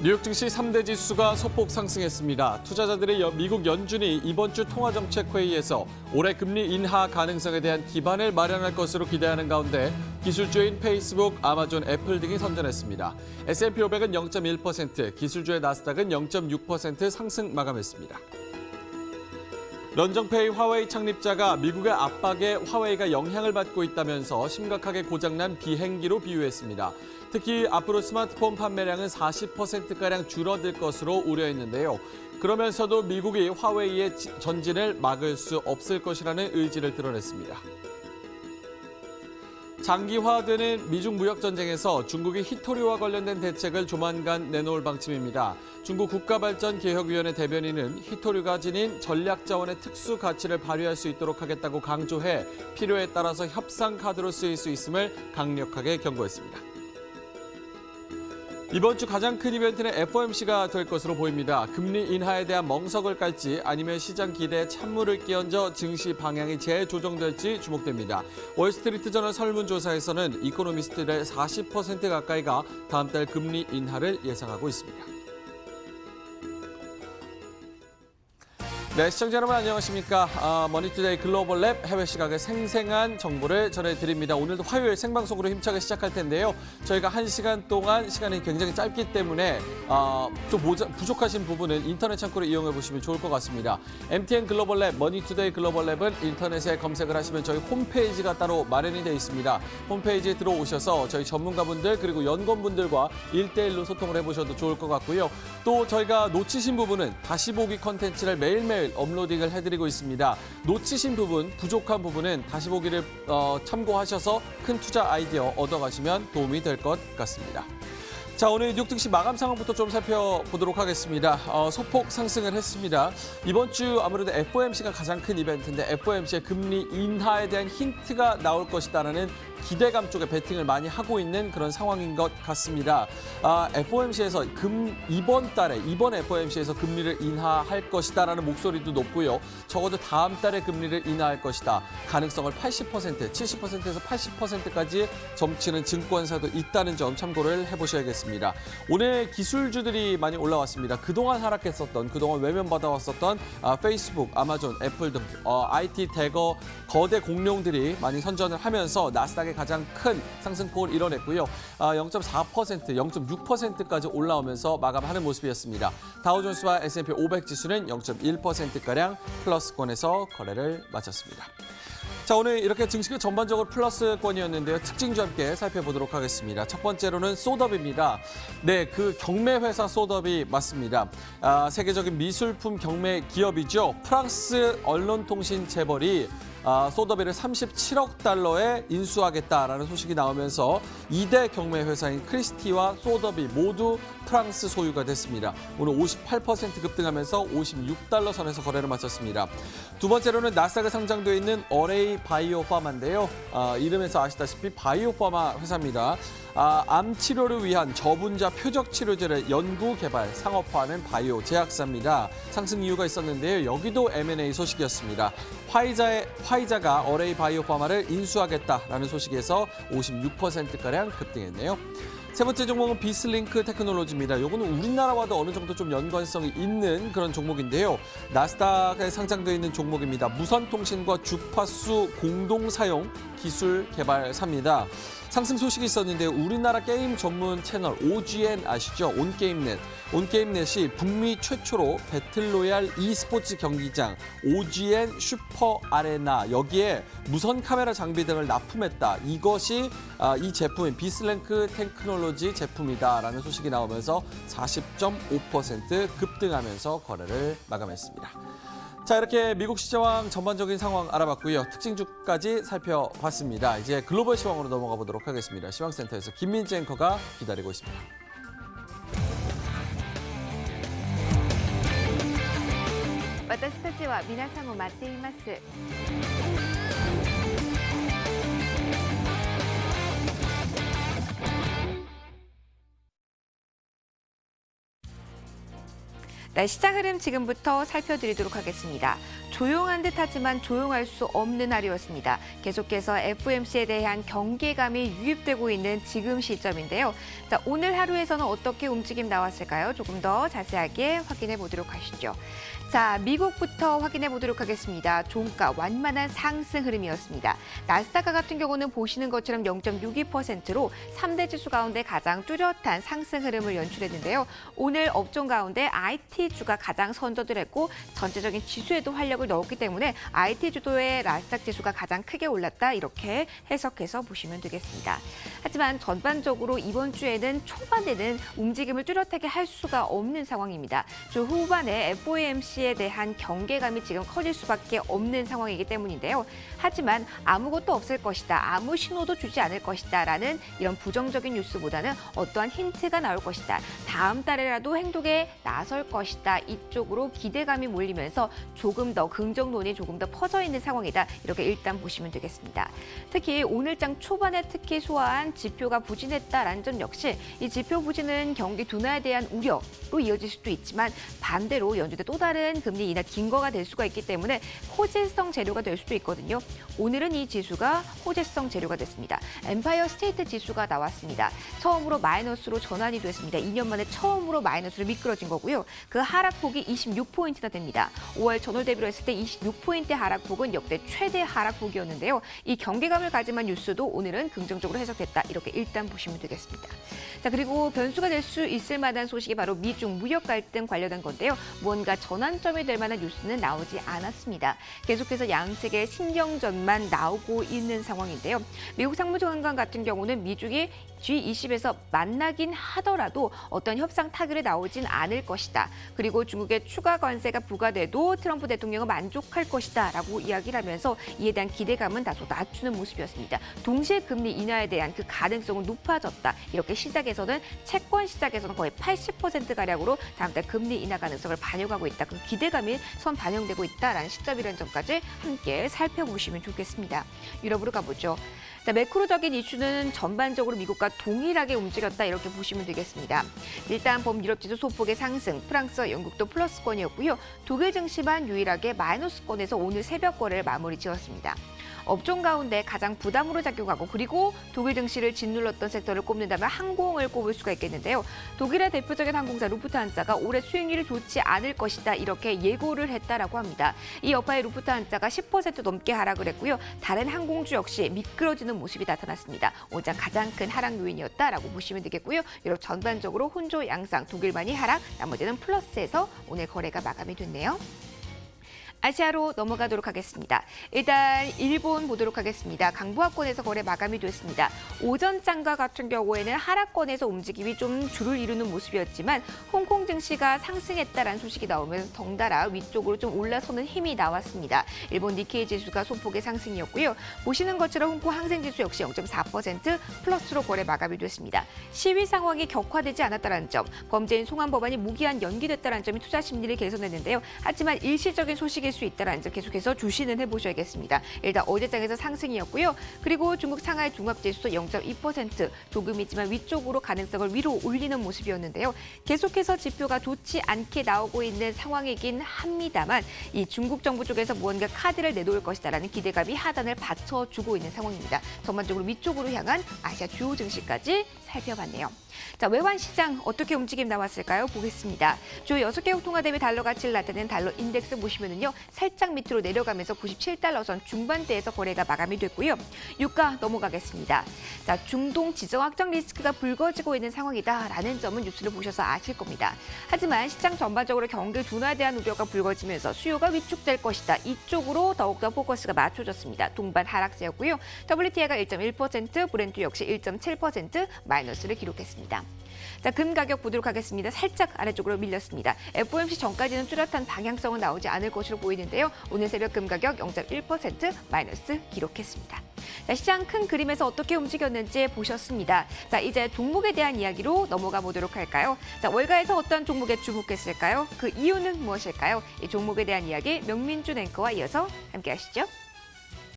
뉴욕 증시 3대 지수가 소폭 상승했습니다. 투자자들의 미국 연준이 이번 주 통화정책회의에서 올해 금리 인하 가능성에 대한 기반을 마련할 것으로 기대하는 가운데 기술주인 페이스북, 아마존, 애플 등이 선전했습니다. S&P 500은 0.1%, 기술주의 나스닥은 0.6% 상승 마감했습니다. 런정페이 화웨이 창립자가 미국의 압박에 화웨이가 영향을 받고 있다면서 심각하게 고장난 비행기로 비유했습니다. 특히 앞으로 스마트폰 판매량은 40%가량 줄어들 것으로 우려했는데요. 그러면서도 미국이 화웨이의 전진을 막을 수 없을 것이라는 의지를 드러냈습니다. 장기화되는 미중 무역 전쟁에서 중국이 히토리와 관련된 대책을 조만간 내놓을 방침입니다. 중국 국가발전개혁위원회 대변인은 히토리가 지닌 전략자원의 특수 가치를 발휘할 수 있도록 하겠다고 강조해 필요에 따라서 협상 카드로 쓰일 수 있음을 강력하게 경고했습니다. 이번 주 가장 큰 이벤트는 FOMC가 될 것으로 보입니다. 금리 인하에 대한 멍석을 깔지 아니면 시장 기대에 찬물을 끼얹어 증시 방향이 재조정될지 주목됩니다. 월스트리트저널 설문조사에서는 이코노미스트들의 40% 가까이가 다음 달 금리 인하를 예상하고 있습니다. 네, 시청자 여러분 안녕하십니까. 머니투데이 글로벌 랩 해외 시각의 생생한 정보를 전해드립니다. 오늘도 화요일 생방송으로 힘차게 시작할 텐데요. 저희가 1시간 동안 시간이 굉장히 짧기 때문에 좀 부족하신 부분은 인터넷 창구를 이용해 보시면 좋을 것 같습니다. MTN 글로벌 랩, 머니투데이 글로벌 랩은 인터넷에 검색을 하시면 저희 홈페이지가 따로 마련이 되어 있습니다. 홈페이지에 들어오셔서 저희 전문가분들 그리고 연구원분들과 1대1로 소통을 해보셔도 좋을 것 같고요. 또 저희가 놓치신 부분은 다시 보기 컨텐츠를 매일매일 업로딩을 해드리고 있습니다. 놓치신 부분, 부족한 부분은 다시 보기를 참고하셔서 큰 투자 아이디어 얻어가시면 도움이 될 것 같습니다. 자, 오늘 뉴욕 증시 마감 상황부터 좀 살펴보도록 하겠습니다. 소폭 상승을 했습니다. 이번 주 아무래도 FOMC가 가장 큰 이벤트인데 FOMC의 금리 인하에 대한 힌트가 나올 것이다라는 기대감 쪽에 베팅을 많이 하고 있는 그런 상황인 것 같습니다. FOMC에서 이번 FOMC에서 금리를 인하할 것이다라는 목소리도 높고요. 적어도 다음 달에 금리를 인하할 것이다. 가능성을 80%, 70%에서 80%까지 점치는 증권사도 있다는 점 참고를 해보셔야겠습니다. 오늘 기술주들이 많이 올라왔습니다. 그동안 하락했었던, 그동안 외면받아왔었던 페이스북, 아마존, 애플 등 IT 대거 거대 공룡들이 많이 선전을 하면서 나스닥의 가장 큰 상승폭을 이뤄냈고요. 0.4%, 0.6%까지 올라오면서 마감하는 모습이었습니다. 다우존스와 S&P 500 지수는 0.1%가량 플러스권에서 거래를 마쳤습니다. 자, 오늘 이렇게 증시가 전반적으로 플러스권이었는데요. 특징주 함께 살펴보도록 하겠습니다. 첫 번째로는 소더비입니다. 네, 그 경매 회사 소더비 맞습니다. 세계적인 미술품 경매 기업이죠. 프랑스 언론통신 재벌이 소더비를 37억 달러에 인수하겠다라는 소식이 나오면서 2대 경매 회사인 크리스티와 소더비 모두 프랑스 소유가 됐습니다. 오늘 58% 급등하면서 56달러 선에서 거래를 마쳤습니다. 두 번째로는 나스닥에 상장되어 있는 어레이 바이오파마인데요. 이름에서 아시다시피 바이오파마 회사입니다. 암 치료를 위한 저분자 표적 치료제를 연구, 개발, 상업화하는 바이오 제약사입니다. 상승 이유가 있었는데요. 여기도 M&A 소식이었습니다. 화이자가 어레이 바이오파마를 인수하겠다라는 소식에서 56%가량 급등했네요. 세 번째 종목은 비스링크 테크놀로지입니다. 이거는 우리나라와도 어느 정도 좀 연관성이 있는 그런 종목인데요. 나스닥에 상장되어 있는 종목입니다. 무선통신과 주파수 공동 사용 기술 개발사입니다. 상승 소식이 있었는데요. 우리나라 게임 전문 채널 OGN 아시죠? 온게임넷. 온게임넷이 북미 최초로 배틀로얄 e스포츠 경기장 OGN 슈퍼 아레나 여기에 무선 카메라 장비 등을 납품했다. 이것이 이 제품인 비스링크 테크놀로지 제품이다라는 소식이 나오면서 40.5% 급등하면서 거래를 마감했습니다. 자, 이렇게 미국 시장 전반적인 상황 알아봤고요. 특징주까지 살펴봤습니다. 이제 글로벌 시황으로 넘어가 보도록 하겠습니다. 시황센터에서 김민지 앵커가 기다리고 있습니다. 私たちは皆さんを待っています。 네, 시장 흐름 지금부터 살펴드리도록 하겠습니다. 조용한 듯하지만 조용할 수 없는 하루였습니다. 계속해서 FOMC에 대한 경계감이 유입되고 있는 지금 시점인데요. 자, 오늘 하루에서는 어떻게 움직임 나왔을까요? 조금 더 자세하게 확인해 보도록 하시죠. 자, 미국부터 확인해 보도록 하겠습니다. 종가 완만한 상승 흐름이었습니다. 나스다크 같은 경우는 보시는 것처럼 0.62%로 3대 지수 가운데 가장 뚜렷한 상승 흐름을 연출했는데요. 오늘 업종 가운데 IT주가 가장 선전을 했고 전체적인 지수에도 활력을 넣었기 때문에 IT 주도의 나스닥 지수가 가장 크게 올랐다 이렇게 해석해서 보시면 되겠습니다. 하지만 전반적으로 이번 주에는 초반에는 움직임을 뚜렷하게 할 수가 없는 상황입니다. 주 후반에 FOMC에 대한 경계감이 지금 커질 수밖에 없는 상황이기 때문인데요. 하지만 아무것도 없을 것이다, 아무 신호도 주지 않을 것이다 라는 이런 부정적인 뉴스보다는 어떠한 힌트가 나올 것이다, 다음 달에라도 행동에 나설 것이다, 이쪽으로 기대감이 몰리면서 조금 더 긍정론이 조금 더 퍼져 있는 상황이다 이렇게 일단 보시면 되겠습니다. 특히 오늘장 초반에 특히 소화한 지표가 부진했다라는 점 역시 이 지표 부진은 경기 둔화에 대한 우려로 이어질 수도 있지만 반대로 연준의 또 다른 금리 인하 긴거가 될 수가 있기 때문에 호재성 재료가 될 수도 있거든요. 오늘은 이 지수가 호재성 재료가 됐습니다. 엠파이어 스테이트 지수가 나왔습니다. 처음으로 마이너스로 전환이 됐습니다. 2년 만에 처음으로 마이너스로 미끄러진 거고요. 그 하락폭이 26포인트나 됩니다. 5월 전월 대비로 했을 때 26포인트의 하락폭은 역대 최대 하락폭이었는데요. 이 경계감을 가짐한 뉴스도 오늘은 긍정적으로 해석됐다 이렇게 일단 보시면 되겠습니다. 자, 그리고 변수가 될 수 있을 만한 소식이 바로 미중 무역 갈등 관련된 건데요. 뭔가 전환점이 될 만한 뉴스는 나오지 않았습니다. 계속해서 양측의 신경전만 나오고 있는 상황인데요. 미국 상무장관 같은 경우는 미중이 G20에서 만나긴 하더라도 어떤 협상 타결이 나오진 않을 것이다. 그리고 중국의 추가 관세가 부과돼도 트럼프 대통령은 만족할 것이다 라고 이야기를 하면서 이에 대한 기대감은 다소 낮추는 모습이었습니다. 동시에 금리 인하에 대한 그 가능성은 높아졌다. 이렇게 시장에서는 채권 시장에서는 거의 80%가량으로 다음 달 금리 인하 가능성을 반영하고 있다. 그 기대감이 선 반영되고 있다라는 시점이라는 점까지 함께 살펴보시면 좋겠습니다. 유럽으로 가보죠. 자, 매크로적인 이슈는 전반적으로 미국과 동일하게 움직였다 이렇게 보시면 되겠습니다. 일단 범유럽 지수 소폭의 상승, 프랑스와 영국도 플러스권이었고요. 독일 증시만 유일하게 마이너스권에서 오늘 새벽 거래를 마무리 지었습니다. 업종 가운데 가장 부담으로 작용하고 그리고 독일 증시를 짓눌렀던 섹터를 꼽는다면 항공을 꼽을 수가 있겠는데요. 독일의 대표적인 항공사 루프트한자가 올해 수익률이 좋지 않을 것이다 이렇게 예고를 했다라고 합니다. 이 여파에 루프트한자가 10% 넘게 하락을 했고요. 다른 항공주 역시 미끄러지는 모습이 나타났습니다. 오늘 가장 큰 하락 요인이었다라고 보시면 되겠고요. 유럽 전반적으로 혼조 양상, 독일만이 하락, 나머지는 플러스에서 오늘 거래가 마감이 됐네요. 아시아로 넘어가도록 하겠습니다. 일단 일본 보도록 하겠습니다. 강보합권에서 거래 마감이 됐습니다. 오전장과 같은 경우에는 하락권에서 움직임이 좀 줄을 이루는 모습이었지만 홍콩 증시가 상승했다라는 소식이 나오면서 덩달아 위쪽으로 좀 올라서는 힘이 나왔습니다. 일본 니케이 지수가 소폭의 상승이었고요. 보시는 것처럼 홍콩 항생지수 역시 0.4% 플러스로 거래 마감이 됐습니다. 시위 상황이 격화되지 않았다는 점, 범죄인 송환 법안이 무기한 연기됐다는 점이 투자 심리를 개선했는데요. 하지만 일시적인 소식이 수 있다는 점 계속해서 주시는 해보셔야겠습니다. 일단 어제장에서 상승이었고요. 그리고 중국 상하이 종합지수도 0.2% 조금이지만 위쪽으로 가능성을 위로 올리는 모습이었는데요. 계속해서 지표가 좋지 않게 나오고 있는 상황이긴 합니다만 이 중국 정부 쪽에서 무언가 카드를 내놓을 것이다라는 기대감이 하단을 받쳐주고 있는 상황입니다. 전반적으로 위쪽으로 향한 아시아 주요 증시까지 살펴봤네요. 자, 외환 시장 어떻게 움직임 나왔을까요? 보겠습니다. 주요 6개국 통화 대비 달러 가치를 나타내는 달러 인덱스 보시면은요. 살짝 밑으로 내려가면서 97달러 선 중반대에서 거래가 마감이 됐고요. 유가 넘어가겠습니다. 자, 중동 지정 확장 리스크가 불거지고 있는 상황이다라는 점은 뉴스를 보셔서 아실 겁니다. 하지만 시장 전반적으로 경기 둔화에 대한 우려가 불거지면서 수요가 위축될 것이다. 이쪽으로 더욱더 포커스가 맞춰졌습니다. 동반 하락세였고요. WTI가 1.1%, 브렌트 역시 1.7% 마이너스를 기록했습니다. 자, 금 가격 보도록 하겠습니다. 살짝 아래쪽으로 밀렸습니다. FOMC 전까지는 뚜렷한 방향성은 나오지 않을 것으로 보이는데요. 오늘 새벽 금 가격 0.1% 마이너스 기록했습니다. 자, 시장 큰 그림에서 어떻게 움직였는지 보셨습니다. 자, 이제 종목에 대한 이야기로 넘어가 보도록 할까요? 자, 월가에서 어떤 종목에 주목했을까요? 그 이유는 무엇일까요? 이 종목에 대한 이야기 명민준 앵커와 이어서 함께 하시죠.